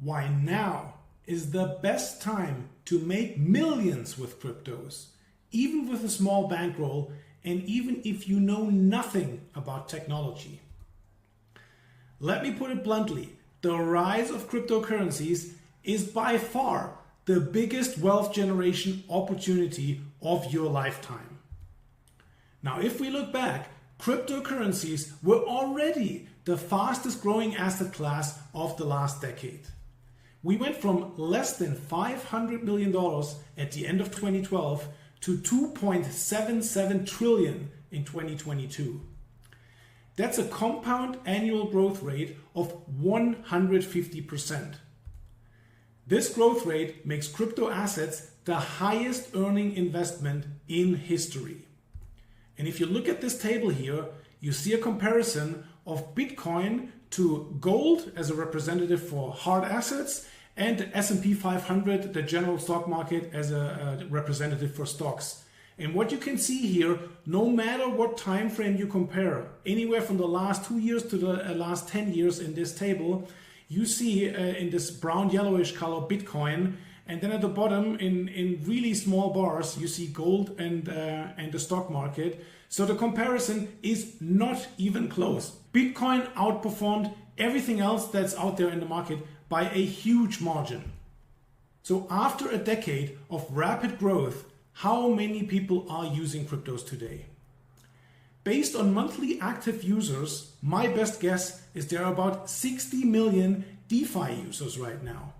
why now is the best time to make millions with cryptos, even with a small bankroll and even if you know nothing about technology. Let me put it bluntly, the rise of cryptocurrencies is by far the biggest wealth generation opportunity of your lifetime. Now, if we look back, cryptocurrencies were already the fastest growing asset class of the last decade. We went from less than $500 million at the end of 2012 to 2.77 trillion in 2022. That's a compound annual growth rate of 150%. This growth rate makes crypto assets the highest earning investment in history. And if you look at this table here, you see a comparison of Bitcoin to gold as a representative for hard assets and the S&P 500, the general stock market, as a representative for stocks. And what you can see here, no matter what time frame you compare, anywhere from the last 2 years to the last 10 years in this table, you see in this brown yellowish color Bitcoin, and then at the bottom in really small bars you see gold and the stock market. So the comparison is not even close. Bitcoin outperformed everything else that's out there in the market by a huge margin. So after a decade of rapid growth, how many people are using cryptos today? Based on monthly active users, my best guess is there are about 60 million DeFi users right now.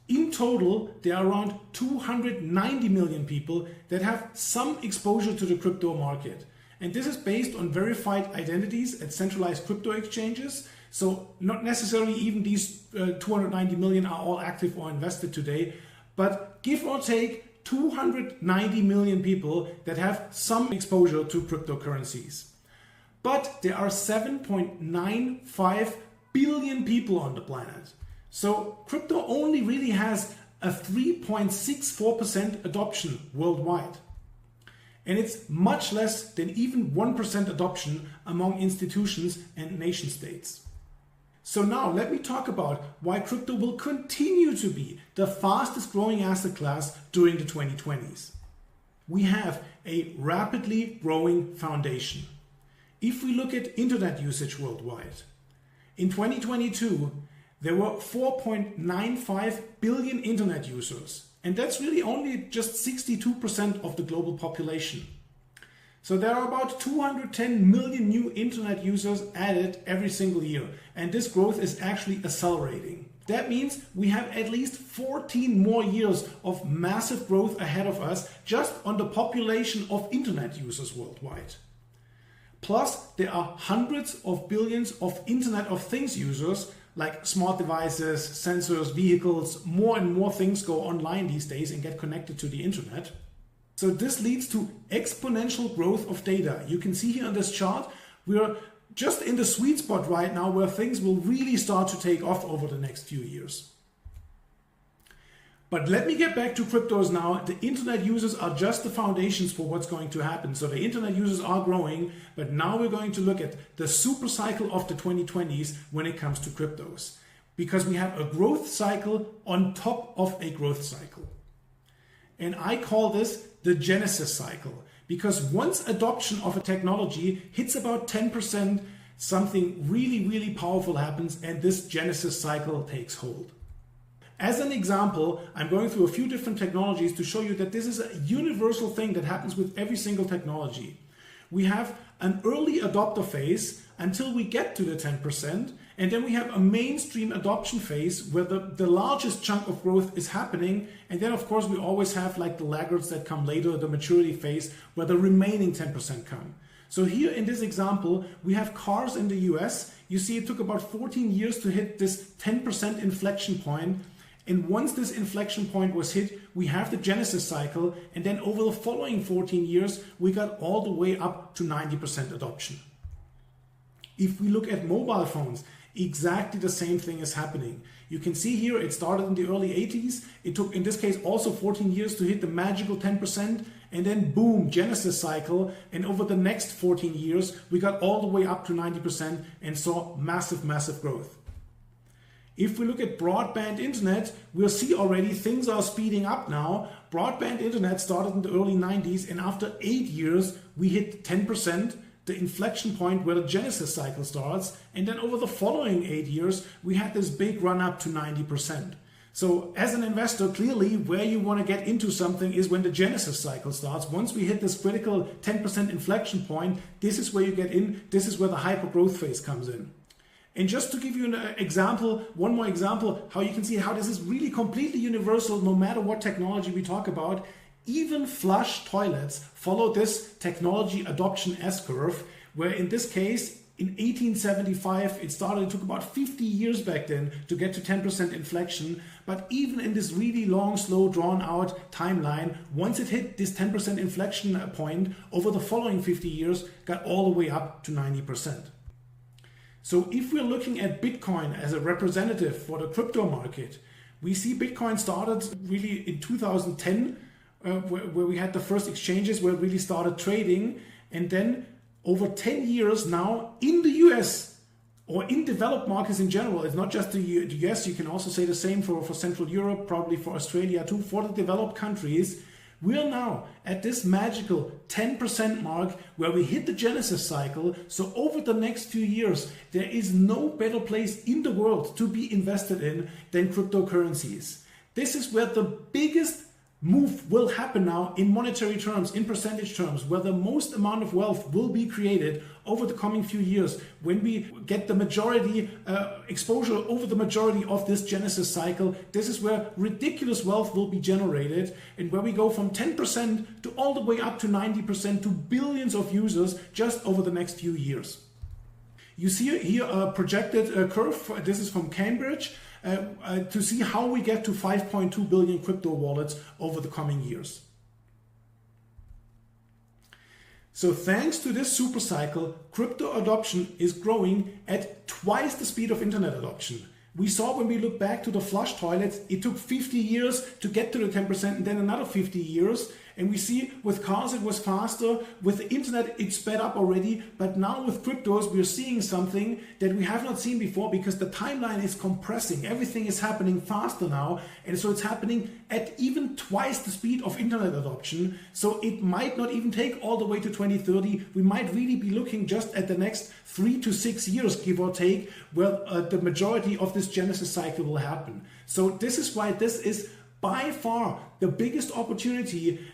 In total, there are around 290 million people that have some exposure to the crypto market. And this is based on verified identities at centralized crypto exchanges. So not necessarily even these 290 million are all active or invested today, but give or take 290 million people that have some exposure to cryptocurrencies. But there are 7.95 billion people on the planet. So crypto only really has a 3.64% adoption worldwide. And it's much less than even 1% adoption among institutions and nation states. So now let me talk about why crypto will continue to be the fastest growing asset class during the 2020s. We have a rapidly growing foundation. If we look at internet usage worldwide, in 2022, there were 4.95 billion internet users, and that's really only just 62% of the global population. So there are about 210 million new internet users added every single year, and this growth is actually accelerating. That means we have at least 14 more years of massive growth ahead of us just on the population of internet users worldwide. Plus, there are hundreds of billions of Internet of Things users like smart devices, sensors, vehicles. More and more things go online these days and get connected to the internet. So this leads to exponential growth of data. You can see here on this chart, we're just in the sweet spot right now where things will really start to take off over the next few years. But let me get back to cryptos now. The internet users are just the foundations for what's going to happen. So the internet users are growing, but now we're going to look at the super cycle of the 2020s when it comes to cryptos, because we have a growth cycle on top of a growth cycle. And I call this the Genesis cycle, because once adoption of a technology hits about 10%, something really, really powerful happens and this Genesis cycle takes hold. As an example, I'm going through a few different technologies to show you that this is a universal thing that happens with every single technology. We have an early adopter phase until we get to the 10%, and then we have a mainstream adoption phase where the largest chunk of growth is happening, and then of course we always have like the laggards that come later, the maturity phase, where the remaining 10% come. So here in this example, we have cars in the US. You see it took about 14 years to hit this 10% inflection point. And once this inflection point was hit, we have the Genesis cycle, and then over the following 14 years, we got all the way up to 90% adoption. If we look at mobile phones, exactly the same thing is happening. You can see here it started in the early 80s. It took, in this case, also 14 years to hit the magical 10%, and then boom, Genesis cycle. And over the next 14 years, we got all the way up to 90% and saw massive, massive growth. If we look at broadband internet, we'll see already things are speeding up now. Broadband internet started in the early 90s, and after 8 years, we hit 10%, the inflection point where the Genesis cycle starts. And then over the following 8 years, we had this big run up to 90%. So as an investor, clearly where you want to get into something is when the Genesis cycle starts. Once we hit this critical 10% inflection point, this is where you get in. This is where the hyper growth phase comes in. And just to give you an example, one more example, how you can see how this is really completely universal no matter what technology we talk about. Even flush toilets follow this technology adoption S-curve, where in this case, in 1875, it started, it took about 50 years back then to get to 10% inflection. But even in this really long, slow, drawn out timeline, once it hit this 10% inflection point, over the following 50 years, got all the way up to 90%. So if we're looking at Bitcoin as a representative for the crypto market, we see Bitcoin started really in 2010, where we had the first exchanges where it really started trading. And then over 10 years now in the US or in developed markets in general, it's not just the US, you can also say the same for Central Europe, probably for Australia too, for the developed countries. We're now at this magical 10% mark where we hit the Genesis cycle. So over the next few years, there is no better place in the world to be invested in than cryptocurrencies. This is where the biggest move will happen now in monetary terms, in percentage terms, where the most amount of wealth will be created over the coming few years when we get the majority exposure over the majority of this Genesis cycle. This is where ridiculous wealth will be generated, and where we go from 10% to all the way up to 90% to billions of users just over the next few years. You see here a projected curve. This is from Cambridge. To see how we get to 5.2 billion crypto wallets over the coming years. So thanks to this super cycle, crypto adoption is growing at twice the speed of internet adoption. We saw when we look back to the flush toilets, it took 50 years to get to the 10% and then another 50 years. And we see with cars it was faster, with the internet it sped up already, but now with cryptos we're seeing something that we have not seen before because the timeline is compressing. Everything is happening faster now, and so it's happening at even twice the speed of internet adoption. So it might not even take all the way to 2030. We might really be looking just at the next 3 to 6 years, give or take, where the majority of this Genesis cycle will happen. So this is why this is by far the biggest opportunity,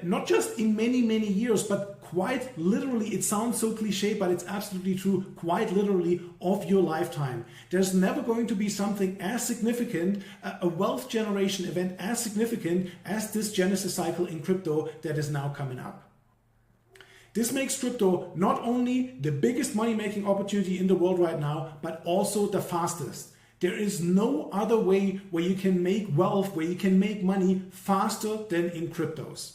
not just in many, many years, but quite literally, it sounds so cliche, but it's absolutely true, quite literally of your lifetime. There's never going to be something as significant, a wealth generation event as significant as this Genesis cycle in crypto that is now coming up. This makes crypto not only the biggest money-making opportunity in the world right now, but also the fastest. There is no other way where you can make wealth, where you can make money faster than in cryptos.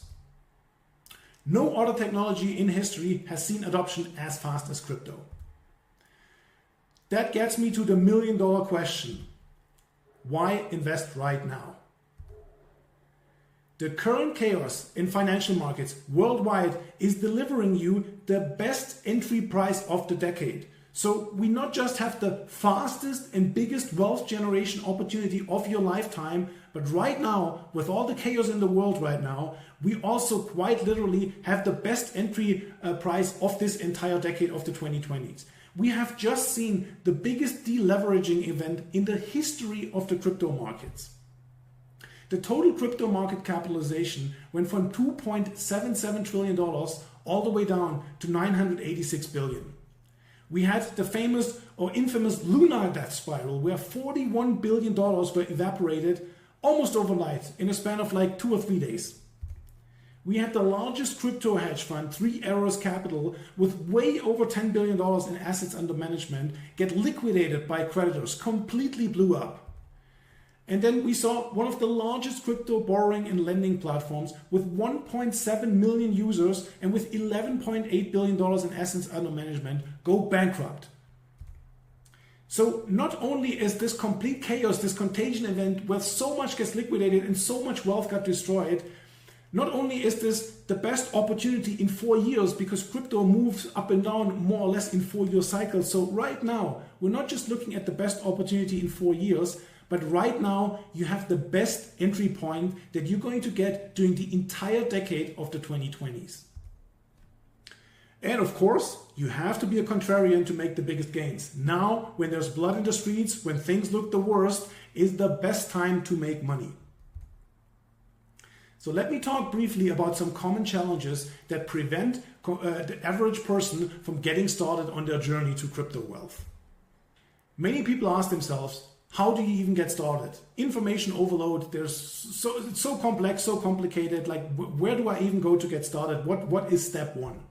No other technology in history has seen adoption as fast as crypto. That gets me to the million-dollar question. Why invest right now? The current chaos in financial markets worldwide is delivering you the best entry price of the decade. So we not just have the fastest and biggest wealth generation opportunity of your lifetime, but right now, with all the chaos in the world right now, we also quite literally have the best entry price of this entire decade of the 2020s. We have just seen the biggest deleveraging event in the history of the crypto markets. The total crypto market capitalization went from $2.77 trillion all the way down to 986 billion. We had the famous or infamous lunar death spiral where $41 billion were evaporated almost overnight in a span of like 2 or 3 days. We had the largest crypto hedge fund, Three Arrows Capital, with way over $10 billion in assets under management, get liquidated by creditors, completely blew up. And then we saw one of the largest crypto borrowing and lending platforms with 1.7 million users and with $11.8 billion in assets under management go bankrupt. So not only is this complete chaos, this contagion event where so much gets liquidated and so much wealth got destroyed, Not only is this the best opportunity in 4 years, because crypto moves up and down more or less in 4-year cycles. So right now, we're not just looking at the best opportunity in 4 years, but right now you have the best entry point that you're going to get during the entire decade of the 2020s. And of course, you have to be a contrarian to make the biggest gains. Now, when there's blood in the streets, when things look the worst, is the best time to make money. So let me talk briefly about some common challenges that prevent the average person from getting started on their journey to crypto wealth. Many people ask themselves, how do you even get started? Information overload, it's so complex, so complicated, like where do I even go to get started? What is step one?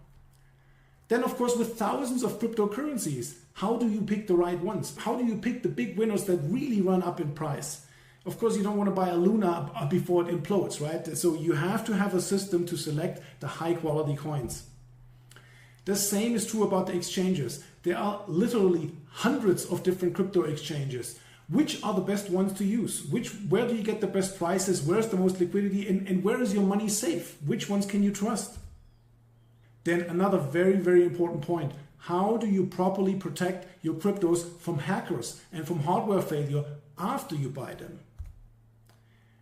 Then of course, with thousands of cryptocurrencies, how do you pick the right ones? How do you pick the big winners that really run up in price? Of course, you don't want to buy a Luna before it implodes, right? So you have to have a system to select the high quality coins. The same is true about the exchanges. There are literally hundreds of different crypto exchanges. Which are the best ones to use? Where do you get the best prices? Where's the most liquidity? And where is your money safe? Which ones can you trust? Then another very, very important point. How do you properly protect your cryptos from hackers and from hardware failure after you buy them?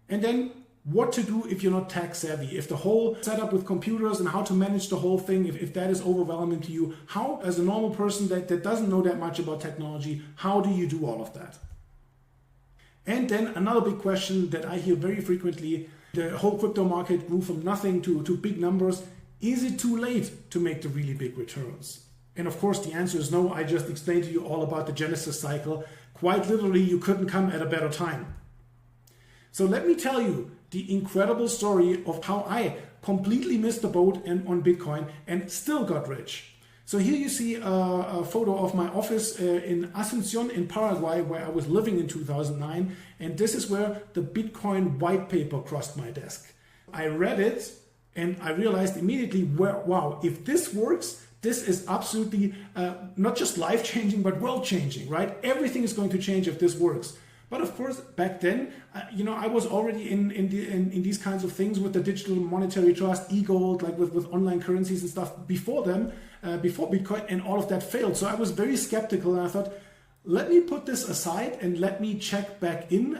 And then what to do if you're not tech savvy, if the whole setup with computers and how to manage the whole thing, if that is overwhelming to you, how, as a normal person that doesn't know that much about technology, how do you do all of that? And then another big question that I hear very frequently, the whole crypto market grew from nothing to big numbers. Is it too late to make the really big returns? And of course the answer is no. I just explained to you all about the Genesis cycle. Quite literally, you couldn't come at a better time. So let me tell you the incredible story of how I completely missed the boat on Bitcoin and still got rich. So here you see a photo of my office in Asunción in Paraguay, where I was living in 2009. And this is where the Bitcoin white paper crossed my desk. I read it and I realized immediately, wow, if this works, this is absolutely not just life-changing, but world-changing, right? Everything is going to change if this works. But of course, back then, I was already in these kinds of things with the digital monetary trust, e-gold, like with online currencies and stuff before Bitcoin, and all of that failed. So I was very skeptical, and I thought, let me put this aside and let me check back in.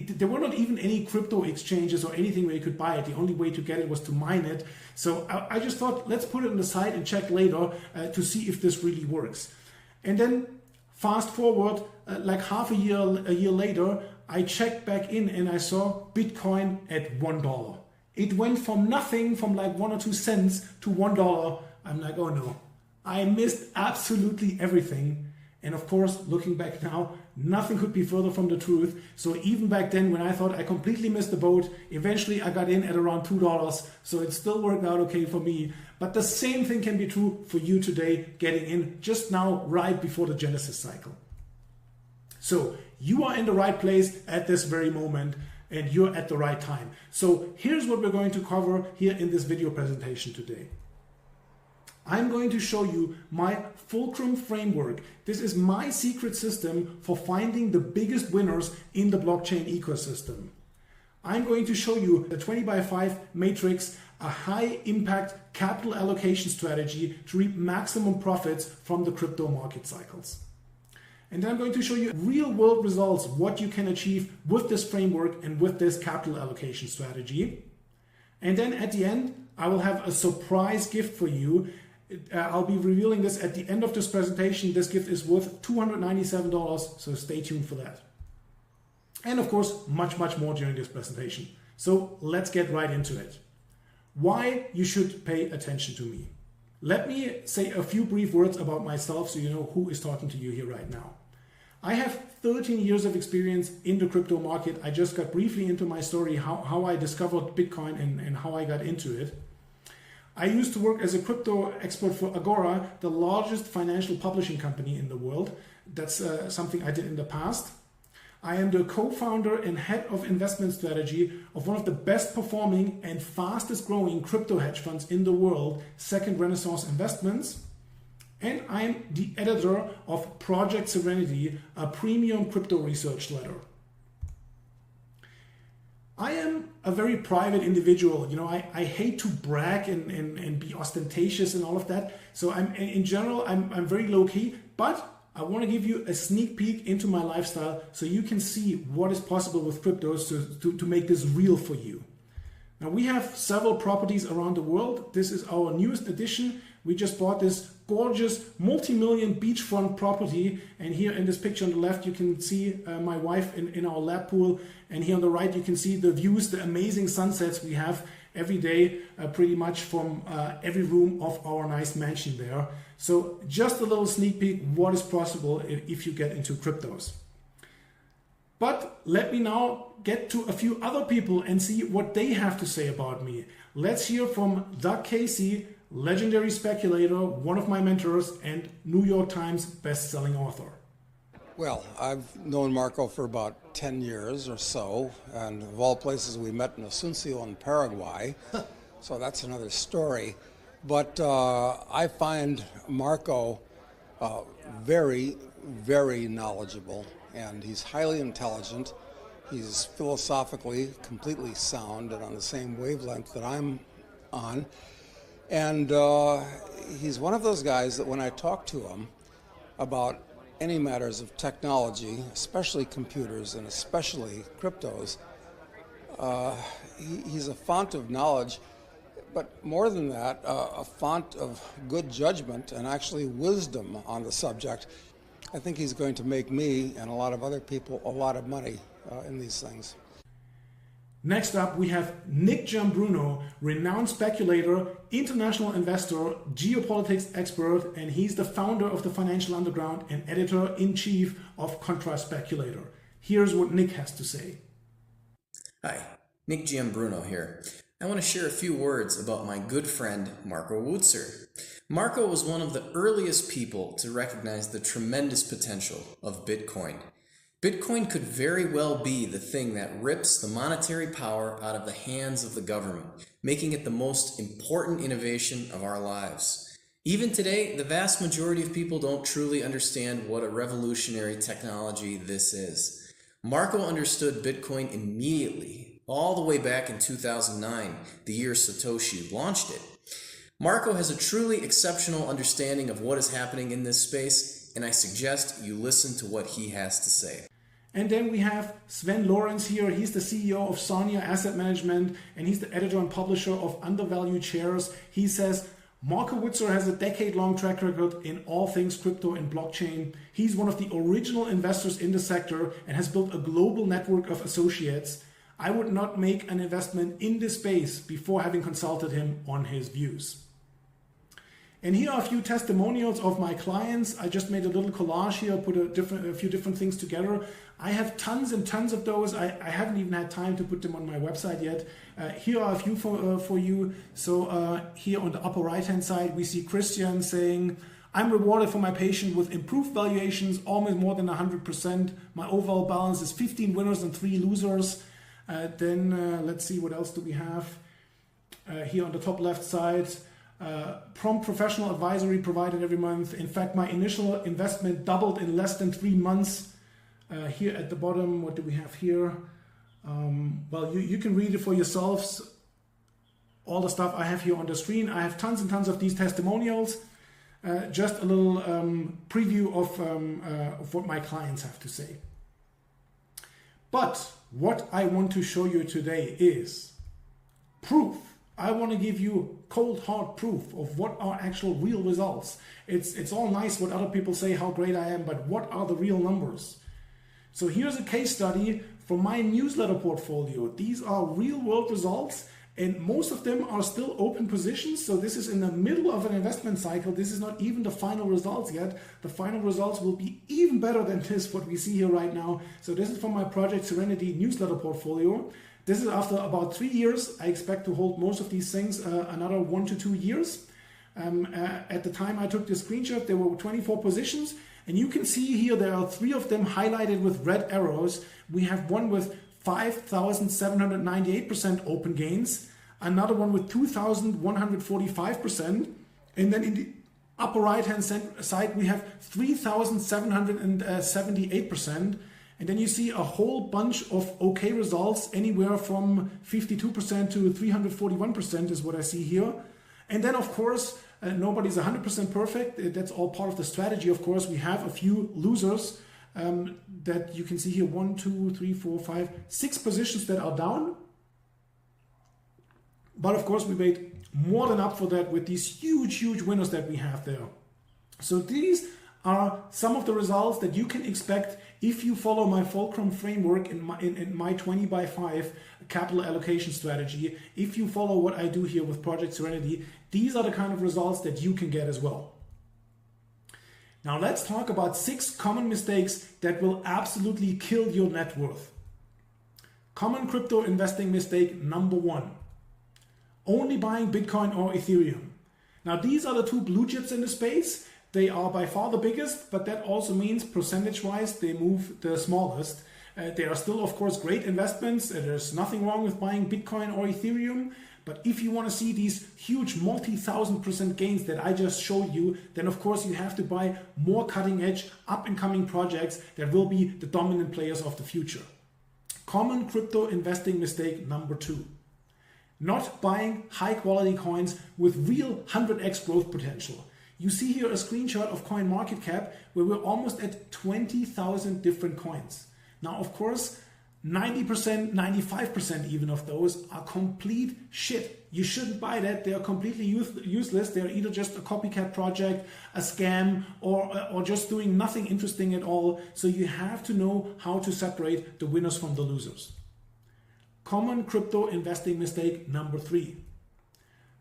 There were not even any crypto exchanges or anything where you could buy it. The only way to get it was to mine it. So I just thought, let's put it on the side and check later to see if this really works. And then fast forward, like half a year later, I checked back in and I saw Bitcoin at $1. It went from nothing, from like 1 or 2 cents to $1. I'm like, oh no, I missed absolutely everything. And of course, looking back now, nothing could be further from the truth. So even back then, when I thought I completely missed the boat, eventually I got in at around $2. So it still worked out okay for me. But the same thing can be true for you today, getting in just now, right before the Genesis cycle. So you are in the right place at this very moment, and you're at the right time. So here's what we're going to cover here in this video presentation today. I'm going to show you my fulcrum framework. This is my secret system for finding the biggest winners in the blockchain ecosystem. I'm going to show you the 20x5 matrix, a high impact capital allocation strategy to reap maximum profits from the crypto market cycles. And then I'm going to show you real world results, what you can achieve with this framework and with this capital allocation strategy. And then at the end, I will have a surprise gift for you. I'll be revealing this at the end of this presentation. This gift is worth $297, so stay tuned for that. And of course, much more during this presentation. So let's get right into it. Why you should pay attention to me. Let me say a few brief words about myself so you know who is talking to you here right now. I have 13 years of experience in the crypto market. I just got briefly into my story, how I discovered Bitcoin and how I got into it. I used to work as a crypto expert for Agora, the largest financial publishing company in the world. That's something I did in the past. I am the co-founder and head of investment strategy of one of the best performing and fastest growing crypto hedge funds in the world, Second Renaissance Investments. And I'm the editor of Project Serenity, a premium crypto research letter. I am a very private individual. You know, I hate to brag and be ostentatious and all of that. So in general, I'm very low key, but I want to give you a sneak peek into my lifestyle so you can see what is possible with cryptos to make this real for you. Now, we have several properties around the world. This is our newest addition. We just bought this gorgeous multi-million beachfront property. And here in this picture on the left, you can see my wife in our lap pool. And here on the right, you can see the views, the amazing sunsets we have every day, pretty much from every room of our nice mansion there. So just a little sneak peek, what is possible if you get into cryptos. But let me now get to a few other people and see what they have to say about me. Let's hear from Doug Casey, legendary speculator, one of my mentors, and New York Times best-selling author. Well, I've known Marco for about 10 years or so, and of all places we met in Asunción in Paraguay, so that's another story. But I find Marco very, very knowledgeable, and he's highly intelligent. He's philosophically completely sound and on the same wavelength that I'm on. And he's one of those guys that when I talk to him about any matters of technology, especially computers and especially cryptos, he's a font of knowledge, but more than that, a font of good judgment and actually wisdom on the subject. I think he's going to make me and a lot of other people a lot of money in these things. Next up, we have Nick Giambruno, renowned speculator, international investor, geopolitics expert, and he's the founder of the Financial Underground and editor-in-chief of Contra Speculator. Here's what Nick has to say. Hi, Nick Giambruno here. I want to share a few words about my good friend Marco Wutzer. Marco was one of the earliest people to recognize the tremendous potential of Bitcoin. Bitcoin could very well be the thing that rips the monetary power out of the hands of the government, making it the most important innovation of our lives. Even today, the vast majority of people don't truly understand what a revolutionary technology this is. Marco understood Bitcoin immediately, all the way back in 2009, the year Satoshi launched it. Marco has a truly exceptional understanding of what is happening in this space, and I suggest you listen to what he has to say. And then we have Sven Lawrence here. He's the CEO of Sonia Asset Management, and he's the editor and publisher of Undervalued Shares. He says, Marco Wutzer has a decade-long track record in all things crypto and blockchain. He's one of the original investors in the sector and has built a global network of associates. I would not make an investment in this space before having consulted him on his views. And here are a few testimonials of my clients. I just made a little collage here, put a few different things together. I have tons and tons of those. I haven't even had time to put them on my website yet. Here are a few for you. So here on the upper right-hand side, we see Christian saying, I'm rewarded for my patience with improved valuations, almost more than 100%. My overall balance is 15 winners and 3 losers. Then let's see, what else do we have? Here on the top left side, prompt professional advisory provided every month. In fact, my initial investment doubled in less than 3 months. Here at the bottom, what do we have here? Well, you can read it for yourselves. All the stuff I have here on the screen. I have tons and tons of these testimonials. Just a little preview of what my clients have to say. But what I want to show you today is proof. I want to give you cold hard proof of what are actual real results. It's all nice what other people say, how great I am, but what are the real numbers? So here's a case study from my newsletter portfolio. These are real world results, and most of them are still open positions. So this is in the middle of an investment cycle. This is not even the final results yet. The final results will be even better than this, what we see here right now. So this is from my Project Serenity newsletter portfolio. This is after about 3 years. I expect to hold most of these things another 1 to 2 years. At the time I took this screenshot, there were 24 positions. And you can see here there are 3 of them highlighted with red arrows. We have one with 5,798% open gains, another one with 2,145%, and then in the upper right hand side we have 3,778%, And then you see a whole bunch of okay results, anywhere from 52% to 341% is what I see here. And then, of course, nobody's 100% perfect. That's all part of the strategy. Of course, we have a few losers that you can see here. 1, 2, 3, 4, 5, 6 positions that are down. But of course, we made more than up for that with these huge winners that we have there. So these are some of the results that you can expect if you follow my fulcrum framework in my 20 by 5 capital allocation strategy. If you follow what I do here with Project Serenity, these are the kind of results that you can get as well. Now let's talk about 6 common mistakes that will absolutely kill your net worth. Common crypto investing mistake number 1. Only buying Bitcoin or Ethereum. Now these are the 2 blue chips in the space. They are by far the biggest, but that also means percentage-wise they move the smallest. They are still, of course, great investments. There's nothing wrong with buying Bitcoin or Ethereum. But if you want to see these huge multi-1000% gains that I just showed you, then of course you have to buy more cutting-edge, up-and-coming projects that will be the dominant players of the future. Common crypto investing mistake number 2. Not buying high-quality coins with real 100x growth potential. You see here a screenshot of CoinMarketCap where we're almost at 20,000 different coins. Now, of course, 90%, 95% even of those are complete shit. You shouldn't buy that. They are completely useless. They're either just a copycat project, a scam, or just doing nothing interesting at all. So you have to know how to separate the winners from the losers. Common crypto investing mistake number 3.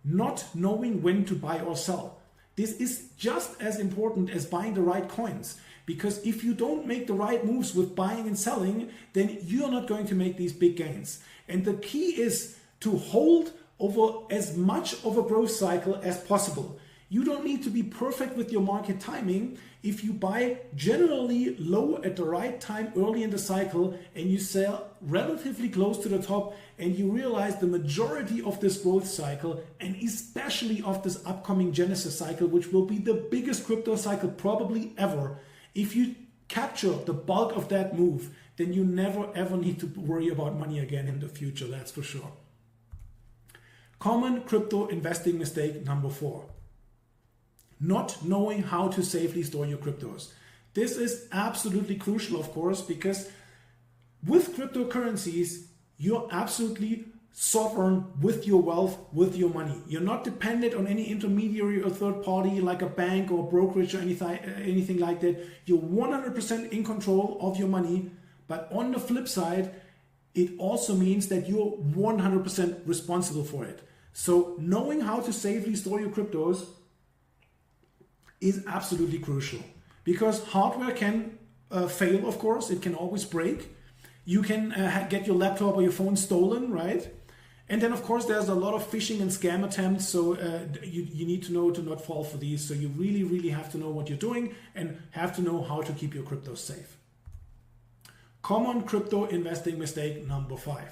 Not knowing when to buy or sell. This is just as important as buying the right coins, because if you don't make the right moves with buying and selling, then you're not going to make these big gains. And the key is to hold over as much of a growth cycle as possible. You don't need to be perfect with your market timing. If you buy generally low at the right time early in the cycle and you sell relatively close to the top, and you realize the majority of this growth cycle, and especially of this upcoming Genesis cycle, which will be the biggest crypto cycle probably ever, if you capture the bulk of that move, then you never ever need to worry about money again in the future, that's for sure. Common crypto investing mistake number 4. Not knowing how to safely store your cryptos. This is absolutely crucial, of course, because with cryptocurrencies, you're absolutely sovereign with your wealth, with your money. You're not dependent on any intermediary or third party like a bank or brokerage or anything like that. You're 100% in control of your money. But on the flip side, it also means that you're 100% responsible for it. So knowing how to safely store your cryptos is absolutely crucial, because hardware can fail, of course. It can always break. You can get your laptop or your phone stolen, right? And then, of course, there's a lot of phishing and scam attempts, so you need to know to not fall for these. So you really have to know what you're doing and have to know how to keep your cryptos safe. Common crypto investing mistake number 5.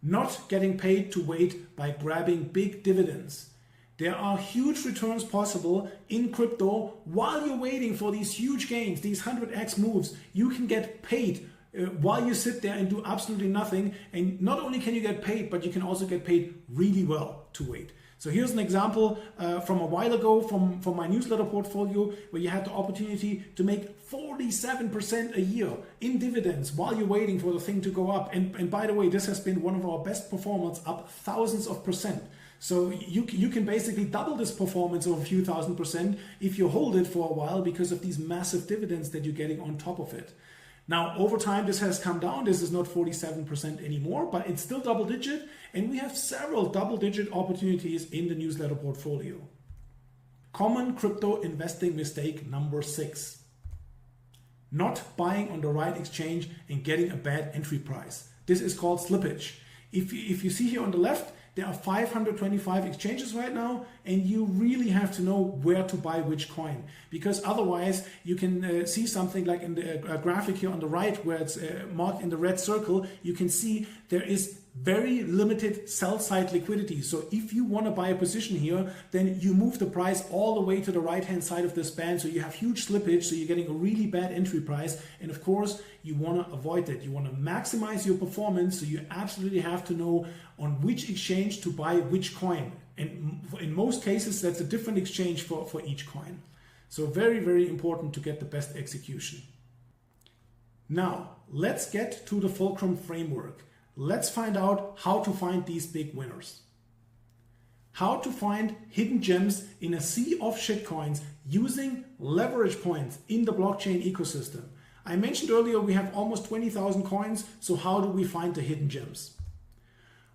Not getting paid to wait by grabbing big dividends. There are huge returns possible in crypto while you're waiting for these huge gains, these 100x moves. You can get paid while you sit there and do absolutely nothing. And not only can you get paid, but you can also get paid really well to wait. So here's an example from a while ago from my newsletter portfolio, where you had the opportunity to make 47% a year in dividends while you're waiting for the thing to go up. And by the way, this has been one of our best performers, up thousands of percent. So you can basically double this performance of a few thousand% if you hold it for a while, because of these massive dividends that you're getting on top of it. Now, over time, this has come down. This is not 47% anymore, but it's still double digit. And we have several double digit opportunities in the newsletter portfolio. Common crypto investing mistake number 6. Not buying on the right exchange and getting a bad entry price. This is called slippage. If you see here on the left, there are 525 exchanges right now, and you really have to know where to buy which coin, because otherwise you can see something like in the graphic here on the right, where it's marked in the red circle. You can see there is very limited sell side liquidity. So if you want to buy a position here, then you move the price all the way to the right hand side of this band. So you have huge slippage. So you're getting a really bad entry price. And of course, you want to avoid that. You want to maximize your performance. So you absolutely have to know on which exchange to buy which coin. And in most cases, that's a different exchange for each coin. So very, very important to get the best execution. Now, let's get to the fulcrum framework. Let's find out how to find these big winners. How to find hidden gems in a sea of shitcoins using leverage points in the blockchain ecosystem. I mentioned earlier we have almost 20,000 coins, so how do we find the hidden gems?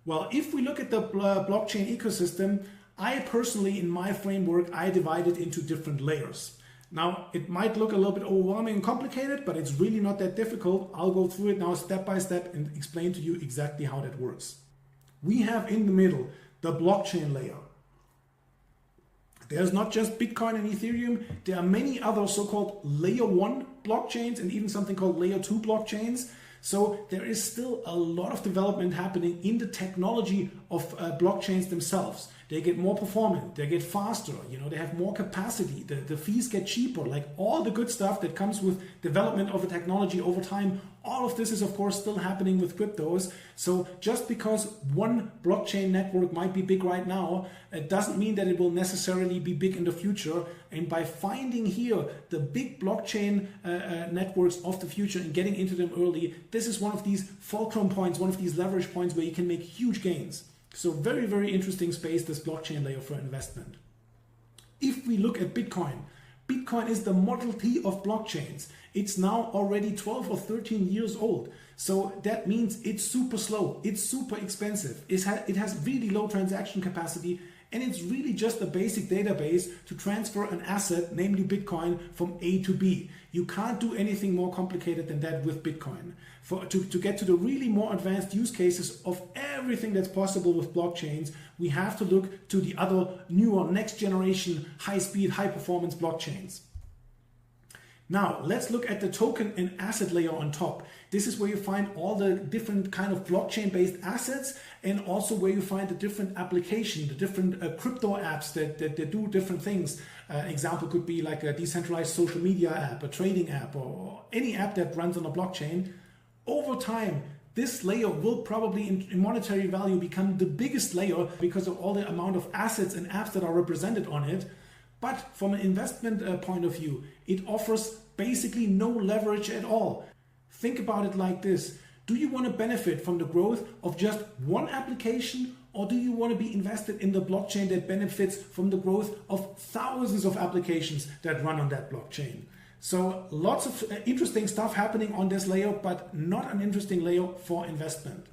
Well, if we look at the blockchain ecosystem, I personally, in my framework, I divide it into different layers. Now, it might look a little bit overwhelming and complicated, but it's really not that difficult. I'll go through it now step by step and explain to you exactly how that works. We have in the middle the blockchain layer. There's not just Bitcoin and Ethereum. There are many other so-called layer 1 blockchains and even something called layer 2 blockchains. So there is still a lot of development happening in the technology of blockchains themselves. They get more performant, they get faster, they have more capacity, the fees get cheaper, like all the good stuff that comes with development of a technology over time. All of this is of course still happening with cryptos. So just because one blockchain network might be big right now, it doesn't mean that it will necessarily be big in the future. And by finding here the big blockchain networks of the future and getting into them early, this is one of these fulcrum points, one of these leverage points where you can make huge gains. So very, very interesting space, this blockchain layer for investment. If we look at Bitcoin, Bitcoin is the Model T of blockchains. It's now already 12 or 13 years old. So that means it's super slow, it's super expensive, it has really low transaction capacity, and it's really just a basic database to transfer an asset, namely Bitcoin, from A to B. You can't do anything more complicated than that with Bitcoin. To get to the really more advanced use cases of everything that's possible with blockchains, we have to look to the other newer, next generation, high-speed, high-performance blockchains. Now, let's look at the token and asset layer on top. This is where you find all the different kind of blockchain-based assets and also where you find the different application, the different crypto apps that do different things. An example could be like a decentralized social media app, a trading app, or any app that runs on a blockchain. Over time, this layer will probably in monetary value become the biggest layer because of all the amount of assets and apps that are represented on it. But from an investment point of view, it offers basically no leverage at all. Think about it like this. Do you want to benefit from the growth of just one application, or do you want to be invested in the blockchain that benefits from the growth of thousands of applications that run on that blockchain? So lots of interesting stuff happening on this layer, but not an interesting layer for investment.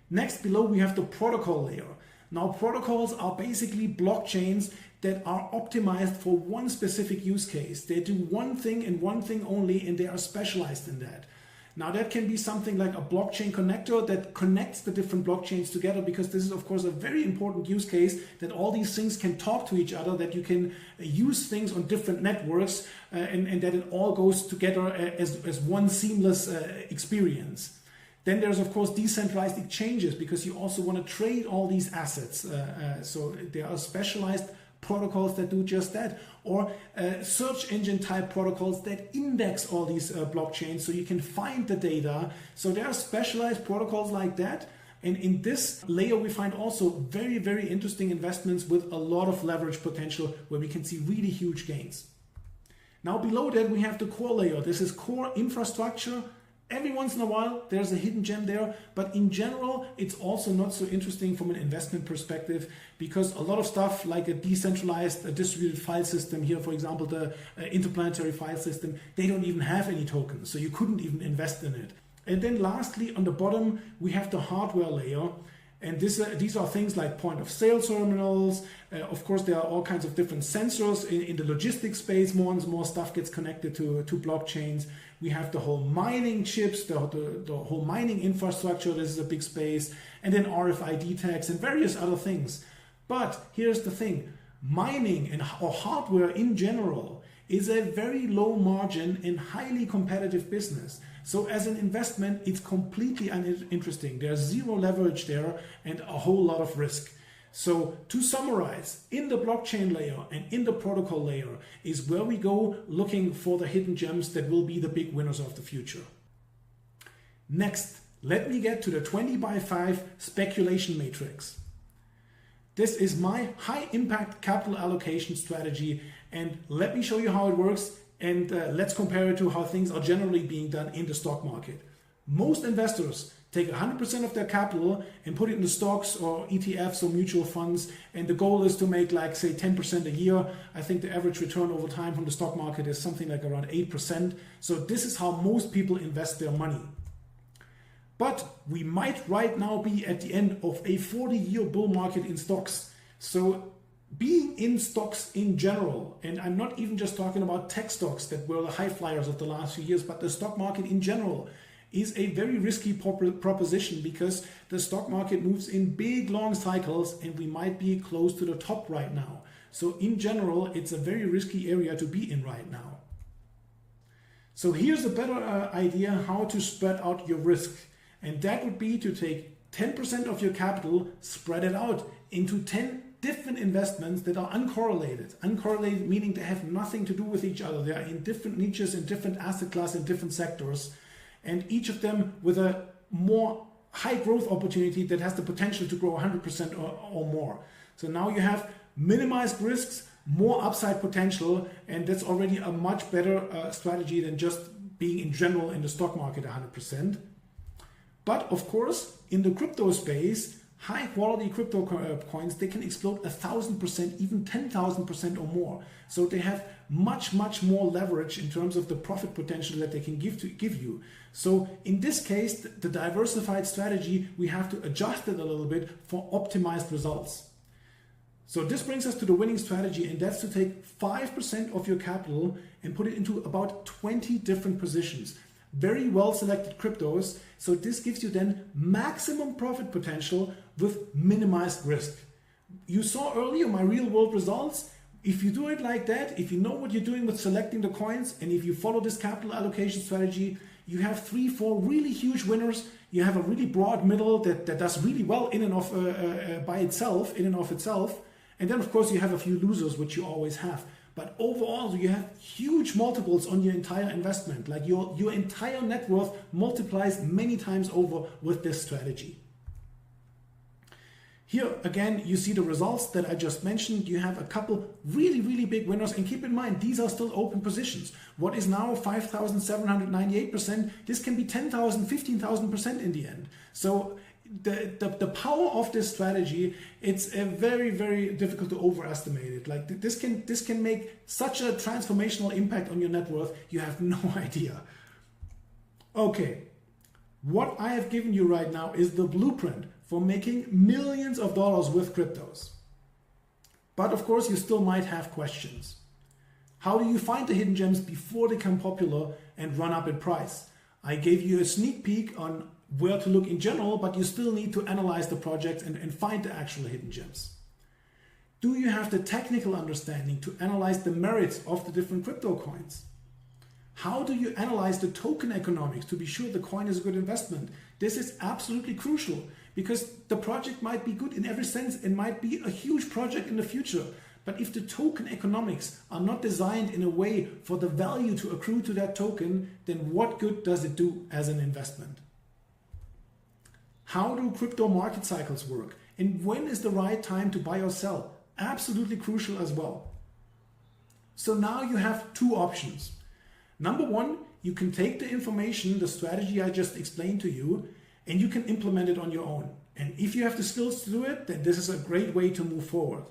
Next, below we have the protocol layer. Now, protocols are basically blockchains that are optimized for one specific use case. They do one thing and one thing only, and they are specialized in that. Now, that can be something like a blockchain connector that connects the different blockchains together, because this is, of course, a very important use case, that all these things can talk to each other, that you can use things on different networks, and that it all goes together as one seamless experience. Then there's, of course, decentralized exchanges, because you also want to trade all these assets. So there are specialized protocols that do just that, or search engine type protocols that index all these blockchains so you can find the data. So there are specialized protocols like that. And in this layer, we find also very, very interesting investments with a lot of leverage potential where we can see really huge gains. Now below that, we have the core layer. This is core infrastructure. Every once in a while, there's a hidden gem there, but in general, it's also not so interesting from an investment perspective, because a lot of stuff like a decentralized distributed file system here, for example, the interplanetary file system, they don't even have any tokens, so you couldn't even invest in it. And then lastly, on the bottom, we have the hardware layer. And these are things like point of sale terminals. Of course, there are all kinds of different sensors in the logistics space. More and more stuff gets connected to blockchains. We have the whole mining chips, the whole mining infrastructure. This is a big space. And then RFID tags and various other things. But here's the thing. Mining or hardware in general is a very low margin and highly competitive business. So as an investment, it's completely uninteresting. There's zero leverage there and a whole lot of risk. So to summarize, in the blockchain layer and in the protocol layer is where we go looking for the hidden gems that will be the big winners of the future. Next, let me get to the 20 by 5 speculation matrix. This is my high impact capital allocation strategy, and let me show you how it works, and let's compare it to how things are generally being done in the stock market. Most investors take 100% of their capital and put it in the stocks or ETFs or mutual funds, and the goal is to make, like, say 10% a year. I think the average return over time from the stock market is something like around 8%. So this is how most people invest their money. But we might right now be at the end of a 40-year bull market in stocks. So being in stocks in general, and I'm not even just talking about tech stocks that were the high flyers of the last few years, but the stock market in general is a very risky proposition, because the stock market moves in big long cycles and we might be close to the top right now. So in general, it's a very risky area to be in right now. So here's a better idea how to spread out your risk. And that would be to take 10% of your capital, spread it out into 10 different investments that are uncorrelated. Uncorrelated meaning they have nothing to do with each other. They are in different niches, in different asset classes, in different sectors, and each of them with a more high growth opportunity that has the potential to grow 100% or more. So now you have minimized risks, more upside potential, and that's already a much better strategy than just being in general in the stock market 100%. But of course, in the crypto space, high quality crypto coins, they can explode 1,000%, even 10,000% or more. So they have much more leverage in terms of the profit potential that they can give you. So in this case, the diversified strategy, we have to adjust it a little bit for optimized results. So this brings us to the winning strategy, and that's to take 5% of your capital and put it into about 20 different positions. Very well selected cryptos. So this gives you then maximum profit potential with minimized risk. You saw earlier my real world results. If you do it like that, if you know what you're doing with selecting the coins, and if you follow this capital allocation strategy, you have 3-4 really huge winners. You have a really broad middle that does really well in and of by itself, in and of itself. And then of course you have a few losers, which you always have. But overall, you have huge multiples on your entire investment. Like your entire net worth multiplies many times over with this strategy. Here again, you see the results that I just mentioned. You have a couple really big winners, and keep in mind, these are still open positions. What is now 5,798%, this can be 10,000, 15,000% in the end. So the power of this strategy, it's a very difficult to overestimate it. Like this can make such a transformational impact on your net worth, you have no idea. Okay, what I have given you right now is the blueprint for making millions of dollars with cryptos. But of course, you still might have questions. How do you find the hidden gems before they become popular and run up in price? I gave you a sneak peek on where to look in general, but you still need to analyze the project and find the actual hidden gems. Do you have the technical understanding to analyze the merits of the different crypto coins? How do you analyze the token economics to be sure the coin is a good investment? This is absolutely crucial, because the project might be good in every sense and might be a huge project in the future. But if the token economics are not designed in a way for the value to accrue to that token, then what good does it do as an investment? How do crypto market cycles work? And when is the right time to buy or sell? Absolutely crucial as well. So now you have two options. Number one, you can take the information, the strategy I just explained to you, and you can implement it on your own. And if you have the skills to do it, then this is a great way to move forward.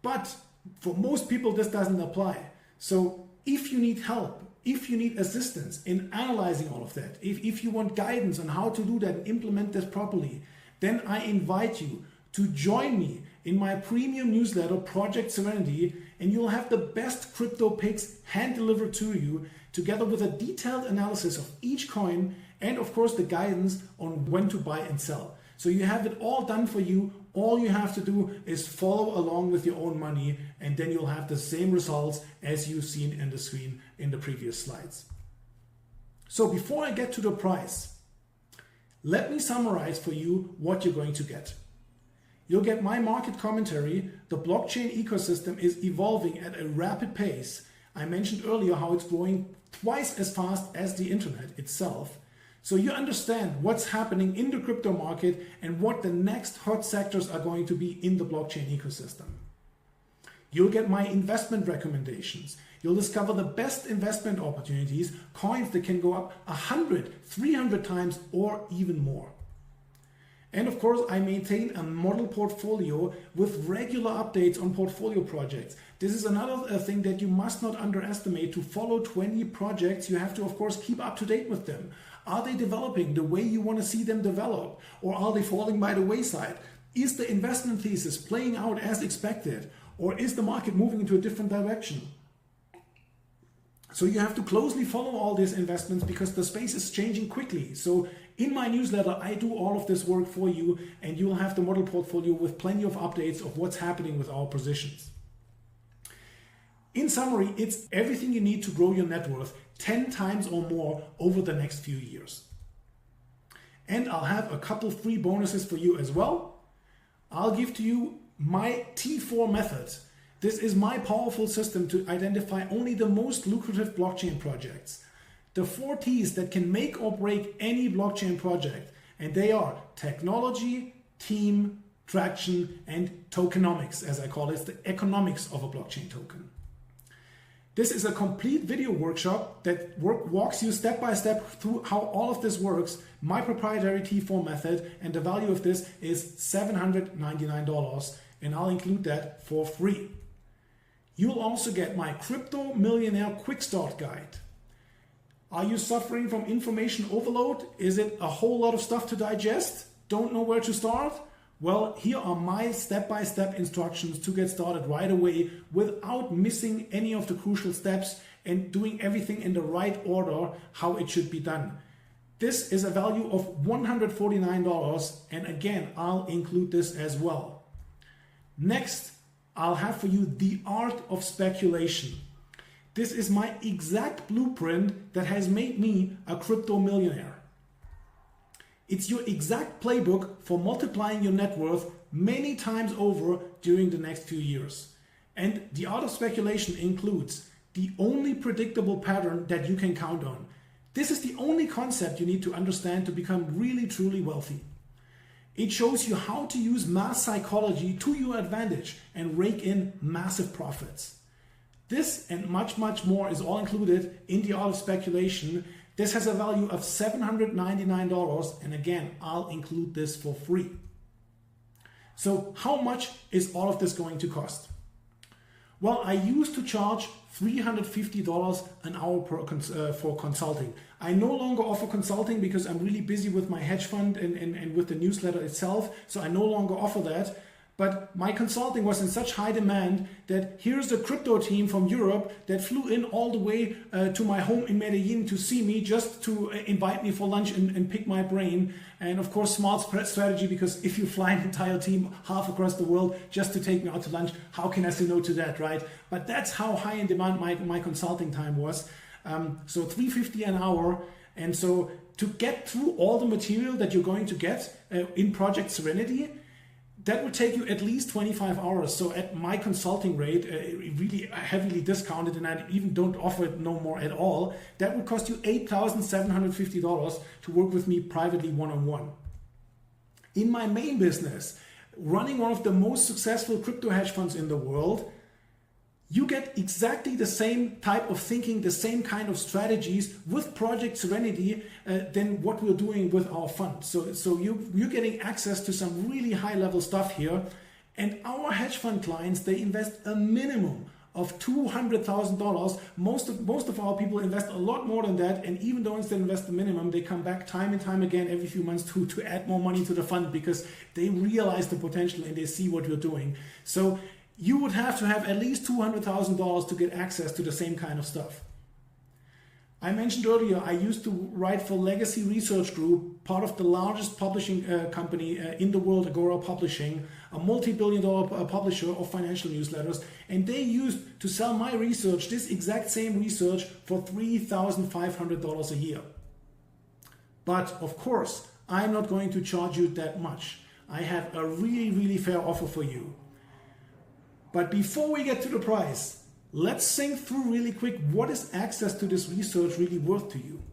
But for most people, this doesn't apply. So if you need help, if you need assistance in analyzing all of that, if you want guidance on how to do that and implement this properly, then I invite you to join me in my premium newsletter, Project Serenity, and you'll have the best crypto picks hand delivered to you, together with a detailed analysis of each coin and of course the guidance on when to buy and sell. So you have it all done for you. All you have to do is follow along with your own money, and then you'll have the same results as you've seen in the screen in the previous slides. So before I get to the price, let me summarize for you what you're going to get. You'll get my market commentary. The blockchain ecosystem is evolving at a rapid pace. I mentioned earlier how it's growing twice as fast as the internet itself. So you understand what's happening in the crypto market and what the next hot sectors are going to be in the blockchain ecosystem. You'll get my investment recommendations. You'll discover the best investment opportunities, coins that can go up 100, 300 times or even more. And of course, I maintain a model portfolio with regular updates on portfolio projects. This is another thing that you must not underestimate. To follow 20 projects, you have to, of course, keep up to date with them. Are they developing the way you want to see them develop? Or are they falling by the wayside? Is the investment thesis playing out as expected? Or is the market moving into a different direction? So you have to closely follow all these investments because the space is changing quickly. So in my newsletter, I do all of this work for you, and you will have the model portfolio with plenty of updates of what's happening with our positions. In summary, it's everything you need to grow your net worth 10 times or more over the next few years. And I'll have a couple free bonuses for you as well. I'll give to you my T4 method. This is my powerful system to identify only the most lucrative blockchain projects. The 4 T's that can make or break any blockchain project. And they are technology, team, traction, and tokenomics, as I call it. It's the economics of a blockchain token. This is a complete video workshop that walks you step by step through how all of this works, my proprietary T4 method, and the value of this is $799, and I'll include that for free. You'll also get my Crypto Millionaire Quick Start Guide. Are you suffering from information overload? Is it a whole lot of stuff to digest? Don't know where to start? Well, here are my step-by-step instructions to get started right away without missing any of the crucial steps and doing everything in the right order how it should be done. This is a value of $149, and again, I'll include this as well. Next, I'll have for you the art of speculation. This is my exact blueprint that has made me a crypto millionaire. It's your exact playbook for multiplying your net worth many times over during the next few years. And the art of speculation includes the only predictable pattern that you can count on. This is the only concept you need to understand to become really, truly wealthy. It shows you how to use mass psychology to your advantage and rake in massive profits. This and much, much more is all included in the art of speculation. This has a value of $799, and again, I'll include this for free. So how much is all of this going to cost? Well, I used to charge $350 an hour for consulting. I no longer offer consulting because I'm really busy with my hedge fund and with the newsletter itself, so I no longer offer that. But my consulting was in such high demand that here's a crypto team from Europe that flew in all the way to my home in Medellin to see me, just to invite me for lunch and pick my brain. And of course, smart strategy, because if you fly an entire team half across the world just to take me out to lunch, how can I say no to that, right? But that's how high in demand my consulting time was. So $350 an hour. And so to get through all the material that you're going to get in Project Serenity, that would take you at least 25 hours. So at my consulting rate, really heavily discounted, and I even don't offer it no more at all, that would cost you $8,750 to work with me privately one-on-one. In my main business, running one of the most successful crypto hedge funds in the world, you get exactly the same type of thinking, the same kind of strategies with Project Serenity than what we're doing with our fund. So you're getting access to some really high level stuff here. And our hedge fund clients, they invest a minimum of $200,000. Most of our people invest a lot more than that. And even though they invest the minimum, they come back time and time again every few months to add more money to the fund because they realize the potential and they see what we're doing. So you would have to have at least $200,000 to get access to the same kind of stuff. I mentioned earlier, I used to write for Legacy Research Group, part of the largest publishing company in the world, Agora Publishing, a multi-billion-dollar publisher of financial newsletters, and they used to sell my research, this exact same research, for $3,500 a year. But of course, I'm not going to charge you that much. I have a really, really fair offer for you. But before we get to the price, let's think through really quick, what is access to this research really worth to you?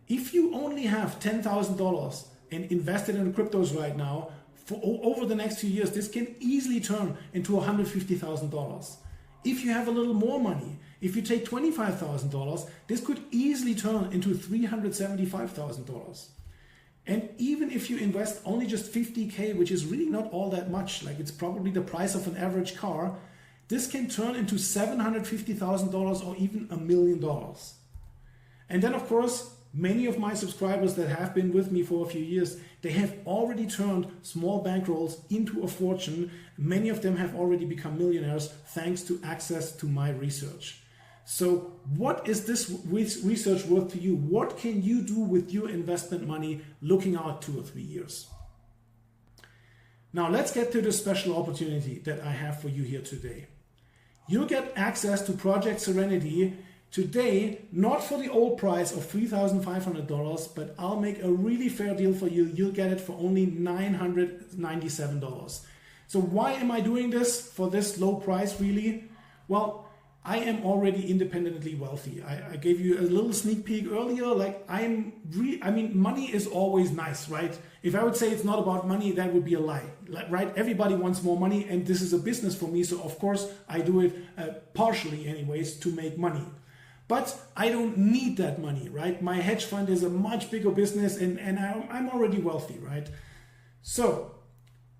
If you only have $10,000 and invested in cryptos right now, for over the next few years, this can easily turn into $150,000. If you have a little more money, if you take $25,000, this could easily turn into $375,000. And even if you invest only just 50K, which is really not all that much, like it's probably the price of an average car, this can turn into $750,000 or even $1 million. And then of course, many of my subscribers that have been with me for a few years, they have already turned small bankrolls into a fortune. Many of them have already become millionaires thanks to access to my research. So what is this research worth to you? What can you do with your investment money looking out 2 or 3 years? Now let's get to the special opportunity that I have for you here today. You'll get access to Project Serenity today, not for the old price of $3,500, but I'll make a really fair deal for you. You'll get it for only $997. So why am I doing this for this low price really? Well, I am already independently wealthy. I gave you a little sneak peek earlier. Like I mean, money is always nice, right? If I would say it's not about money, that would be a lie, right? Everybody wants more money, and this is a business for me. So of course I do it partially anyways to make money. But I don't need that money, right? My hedge fund is a much bigger business and I'm already wealthy, right? So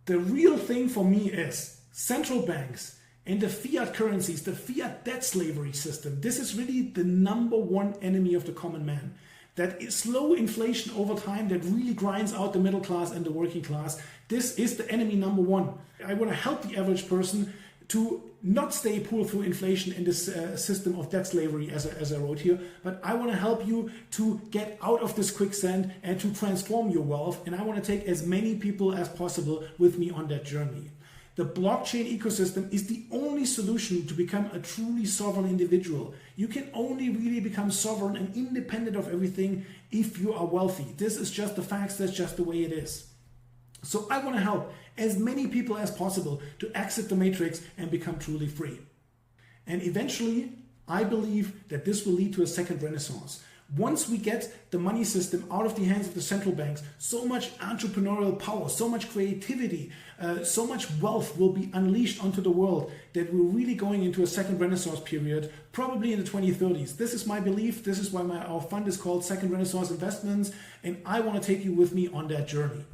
the real thing for me is central banks and the fiat currencies, the fiat debt slavery system. This is really the #1 enemy of the common man. That is slow inflation over time that really grinds out the middle class and the working class. This is the enemy #1. I want to help the average person to not stay poor through inflation in this system of debt slavery, as I wrote here, but I want to help you to get out of this quicksand and to transform your wealth. And I want to take as many people as possible with me on that journey. The blockchain ecosystem is the only solution to become a truly sovereign individual. You can only really become sovereign and independent of everything if you are wealthy. This is just the facts, that's just the way it is. So I want to help as many people as possible to exit the matrix and become truly free. And eventually, I believe that this will lead to a second renaissance. Once we get the money system out of the hands of the central banks, so much entrepreneurial power, so much creativity, so much wealth will be unleashed onto the world that we're really going into a second renaissance period, probably in the 2030s. This is my belief. This is why our fund is called Second Renaissance Investments, and I want to take you with me on that journey.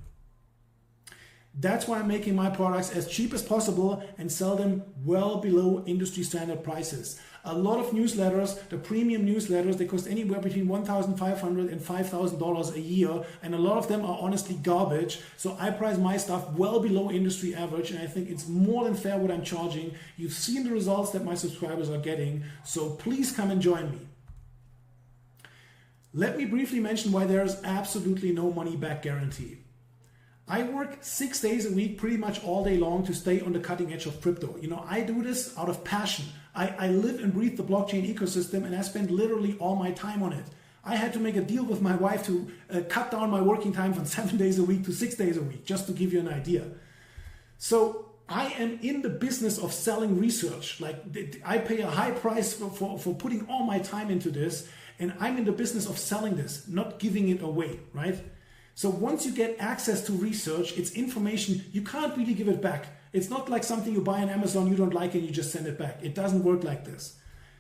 That's why I'm making my products as cheap as possible and sell them well below industry standard prices. A lot of newsletters, the premium newsletters, they cost anywhere between $1,500 and $5,000 a year, and a lot of them are honestly garbage. So I price my stuff well below industry average, and I think it's more than fair what I'm charging. You've seen the results that my subscribers are getting, so please come and join me. Let me briefly mention why there is absolutely no money back guarantee. I work 6 days a week, pretty much all day long, to stay on the cutting edge of crypto. You know, I do this out of passion. I live and breathe the blockchain ecosystem, and I spend literally all my time on it. I had to make a deal with my wife to cut down my working time from 7 days a week to 6 days a week, just to give you an idea. So I am in the business of selling research. Like, I pay a high price for putting all my time into this, and I'm in the business of selling this, not giving it away, right? So once you get access to research, it's information, you can't really give it back. It's not like something you buy on Amazon, you don't like it, and you just send it back. It doesn't work like this.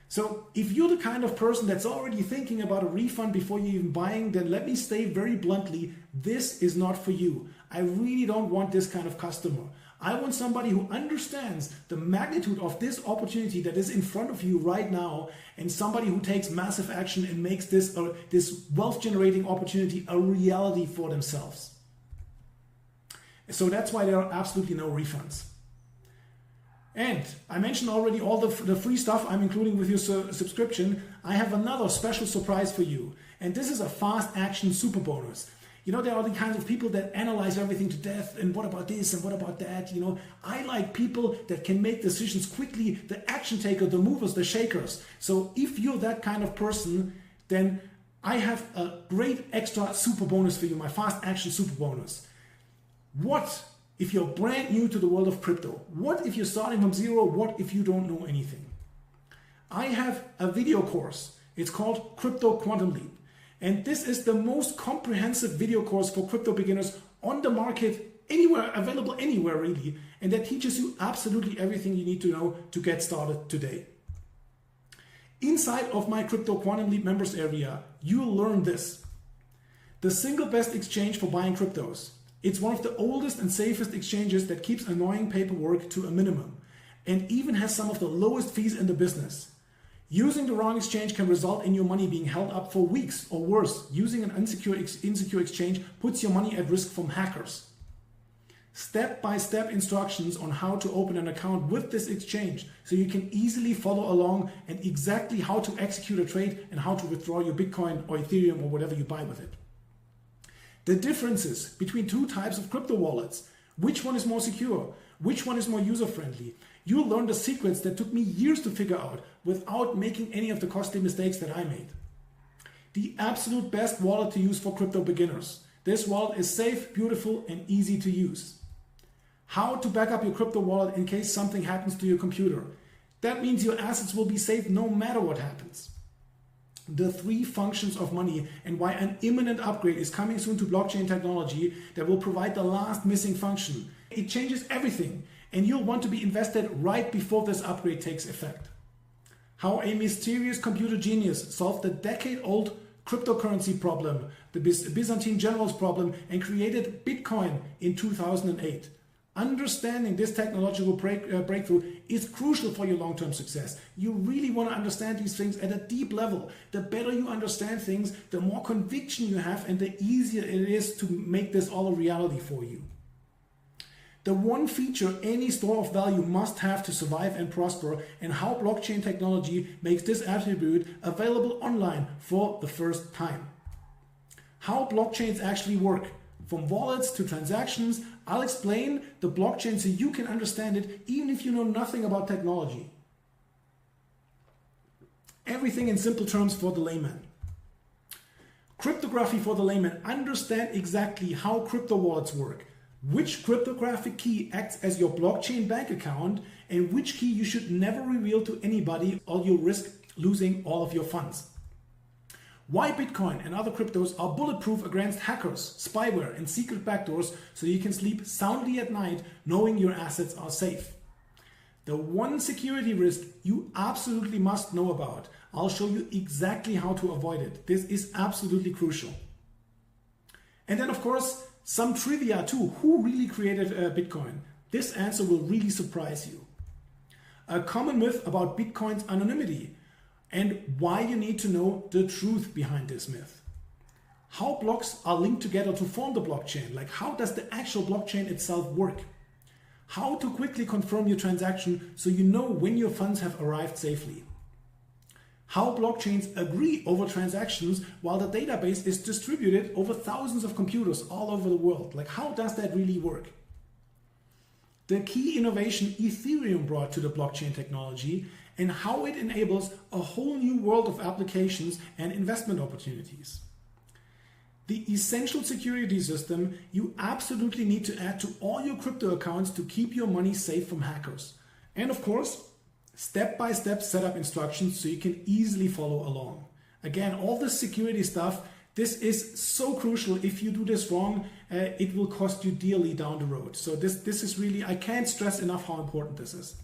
So if you're the kind of person that's already thinking about a refund before you're even buying, then let me say very bluntly, this is not for you. I really don't want this kind of customer. I want somebody who understands the magnitude of this opportunity that is in front of you right now, and somebody who takes massive action and makes this wealth generating opportunity a reality for themselves. So that's why there are absolutely no refunds. And I mentioned already all the free stuff I'm including with your subscription. I have another special surprise for you. And this is a fast action super bonus. You know, there are the kinds of people that analyze everything to death, and what about this and what about that? You know, I like people that can make decisions quickly, the action taker, the movers, the shakers. So if you're that kind of person, then I have a great extra super bonus for you, my fast action super bonus. What if you're brand new to the world of crypto? What if you're starting from zero? What if you don't know anything? I have a video course. It's called Crypto Quantum Leap. And this is the most comprehensive video course for crypto beginners on the market, anywhere, available anywhere really. And that teaches you absolutely everything you need to know to get started today. Inside of my Crypto Quantum Leap members area, you'll learn this. The single best exchange for buying cryptos. It's one of the oldest and safest exchanges that keeps annoying paperwork to a minimum and even has some of the lowest fees in the business. Using the wrong exchange can result in your money being held up for weeks, or worse, using an insecure exchange puts your money at risk from hackers. Step-by-step instructions on how to open an account with this exchange so you can easily follow along, and exactly how to execute a trade and how to withdraw your Bitcoin or Ethereum or whatever you buy with it. The differences between two types of crypto wallets, which one is more secure, which one is more user-friendly. You'll learn the secrets that took me years to figure out without making any of the costly mistakes that I made. The absolute best wallet to use for crypto beginners. This wallet is safe, beautiful, and easy to use. How to back up your crypto wallet in case something happens to your computer. That means your assets will be safe no matter what happens. The 3 functions of money and why an imminent upgrade is coming soon to blockchain technology that will provide the last missing function. It changes everything, and you'll want to be invested right before this upgrade takes effect. How a mysterious computer genius solved the decade-old cryptocurrency problem, the Byzantine generals problem, and created Bitcoin in 2008. Understanding this technological breakthrough is crucial for your long-term success. You really want to understand these things at a deep level. The better you understand things, the more conviction you have, and the easier it is to make this all a reality for you. The one feature any store of value must have to survive and prosper, and how blockchain technology makes this attribute available online for the first time. How blockchains actually work. From wallets to transactions, I'll explain the blockchain so you can understand it even if you know nothing about technology. Everything in simple terms for the layman. Cryptography for the layman. Understand exactly how crypto wallets work, which cryptographic key acts as your blockchain bank account, and which key you should never reveal to anybody or you'll risk losing all of your funds. Why Bitcoin and other cryptos are bulletproof against hackers, spyware, and secret backdoors so you can sleep soundly at night knowing your assets are safe. The one security risk you absolutely must know about. I'll show you exactly how to avoid it. This is absolutely crucial. And then of course, some trivia too. Who really created Bitcoin? This answer will really surprise you. A common myth about Bitcoin's anonymity, and why you need to know the truth behind this myth. How blocks are linked together to form the blockchain, like how does the actual blockchain itself work? How to quickly confirm your transaction so you know when your funds have arrived safely. How blockchains agree over transactions while the database is distributed over thousands of computers all over the world. Like how does that really work? The key innovation Ethereum brought to the blockchain technology and how it enables a whole new world of applications and investment opportunities. The essential security system you absolutely need to add to all your crypto accounts to keep your money safe from hackers. And of course, step-by-step setup instructions so you can easily follow along. Again, all this security stuff, this is so crucial. If you do this wrong, it will cost you dearly down the road. So this is really, I can't stress enough how important this is.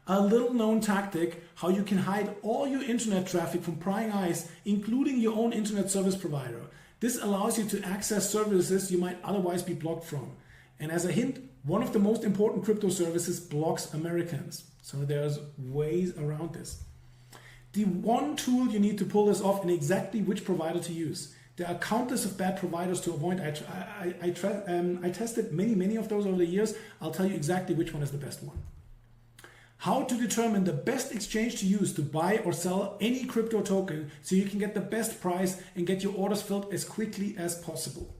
A little known tactic, how you can hide all your internet traffic from prying eyes, including your own internet service provider. This allows you to access services you might otherwise be blocked from. And as a hint, one of the most important crypto services blocks Americans. So there's ways around this. The one tool you need to pull this off and exactly which provider to use. There are countless of bad providers to avoid. I tested many of those over the years. I'll tell you exactly which one is the best one. How to determine the best exchange to use to buy or sell any crypto token so you can get the best price and get your orders filled as quickly as possible.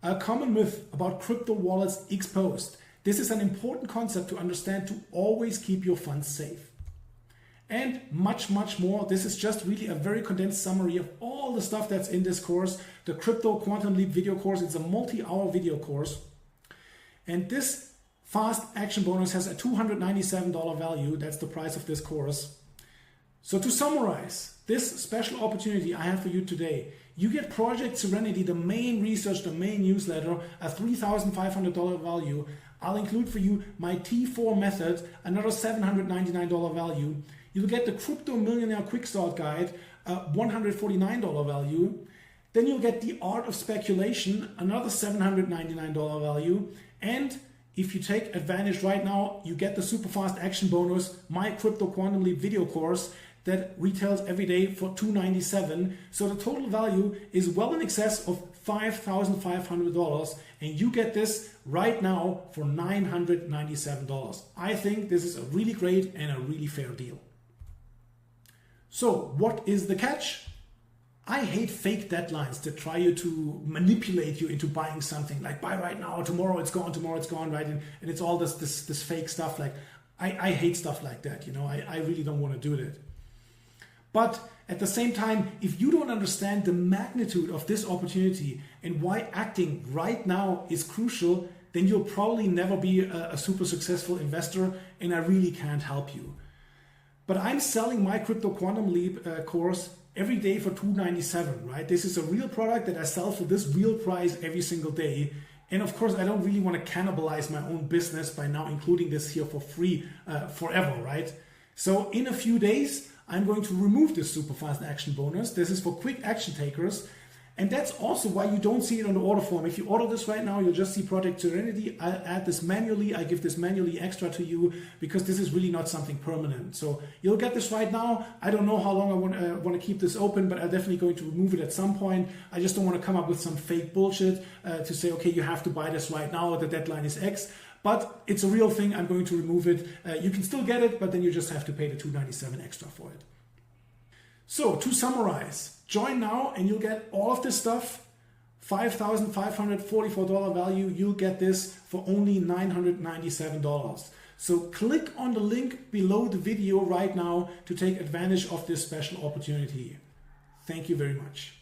A common myth about crypto wallets exposed. This is an important concept to understand to always keep your funds safe. and much, much more. This is just really a very condensed summary of all the stuff that's in this course. The Crypto Quantum Leap video course, it's a multi-hour video course. And this fast action bonus has a $297 value. That's the price of this course. So to summarize, this special opportunity I have for you today, you get Project Serenity, the main research, the main newsletter, a $3,500 value. I'll include for you my T4 method, another $799 value. You'll get the Crypto Millionaire Quick Start Guide, a $149 value. Then you'll get the Art of Speculation, another $799 value. And if you take advantage right now, you get the super fast action bonus, my Crypto Quantum Leap video course that retails every day for $297. So the total value is well in excess of $5,500, and you get this right now for $997. I think this is a really great and a really fair deal. So what is the catch? I hate fake deadlines that try to manipulate you into buying something, like buy right now, tomorrow it's gone, right? And it's all this fake stuff. Like I hate stuff like that, you know. I really don't want to do that. But at the same time, if you don't understand the magnitude of this opportunity and why acting right now is crucial, then you'll probably never be a super successful investor, and I really can't help you. But I'm selling my Crypto Quantum Leap course every day for $297, right? This is a real product that I sell for this real price every single day. And of course, I don't really want to cannibalize my own business by now including this here for free forever, right? So in a few days, I'm going to remove this super fast action bonus. This is for quick action takers. And that's also why you don't see it on the order form. If you order this right now, you'll just see Project Serenity. I add this manually. I give this manually extra to you because this is really not something permanent. So you'll get this right now. I don't know how long I want to keep this open, but I'm definitely going to remove it at some point. I just don't want to come up with some fake bullshit to say, okay, you have to buy this right now. The deadline is X. But it's a real thing. I'm going to remove it. You can still get it, but then you just have to pay the $297 extra for it. So to summarize, join now and you'll get all of this stuff. $5,544 value. You'll get this for only $997. So click on the link below the video right now to take advantage of this special opportunity. Thank you very much.